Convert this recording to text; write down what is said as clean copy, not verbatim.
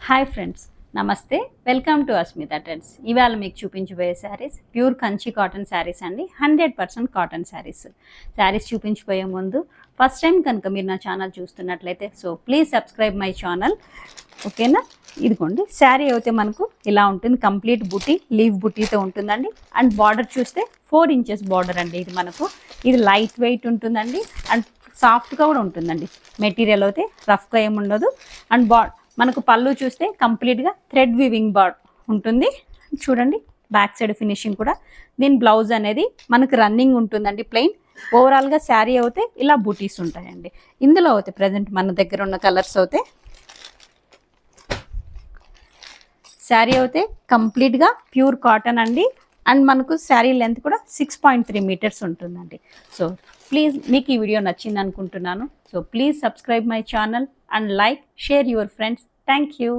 Hi friends, నమస్తే. Welcome to Asmita trends. ఇవాళ మీకు చూపించబోయే శారీస్ ప్యూర్ కంచి కాటన్ శారీస్ అండి. 100% కాటన్ శారీస్ చూపించబోయే ముందు ఫస్ట్ టైం కనుక మీరు నా ఛానల్ చూస్తున్నట్లయితే ప్లీజ్ సబ్స్క్రైబ్ మై ఛానల్, ఓకేనా. ఇదిగోండి శారీ అయితే మనకు ఇలా ఉంటుంది. కంప్లీట్ బుటీ, లీవ్ బుటీతో ఉంటుందండి. అండ్ బార్డర్ చూస్తే 4 ఇంచెస్ బార్డర్ అండి. ఇది లైట్ వెయిట్ ఉంటుందండి. అండ్ సాఫ్ట్గా కూడా ఉంటుందండి. మెటీరియల్ అయితే రఫ్గా ఏమి ఉండదు. అండ్ మనకు పళ్ళు చూస్తే కంప్లీట్గా థ్రెడ్ వీవింగ్ ఉంటుంది. చూడండి బ్యాక్ సైడ్ ఫినిషింగ్ కూడా. దీని బ్లౌజ్ అనేది మనకు రన్నింగ్ ఉంటుందండి, ప్లెయిన్. ఓవరాల్గా శారీ అయితే ఇలా బూటీస్ ఉంటాయండి. ఇందులో అయితే ప్రజెంట్ మన దగ్గర ఉన్న కలర్స్ అయితే శారీ అయితే కంప్లీట్గా ప్యూర్ కాటన్ అండి. అండ్ మనకు శారీ లెంత్ కూడా 6.3 మీటర్స్ ఉంటుందండి. ప్లీజ్ మీకు ఈ వీడియో నచ్చింది అనుకుంటున్నాను. Please subscribe my channel and like, share your friends. Thank you.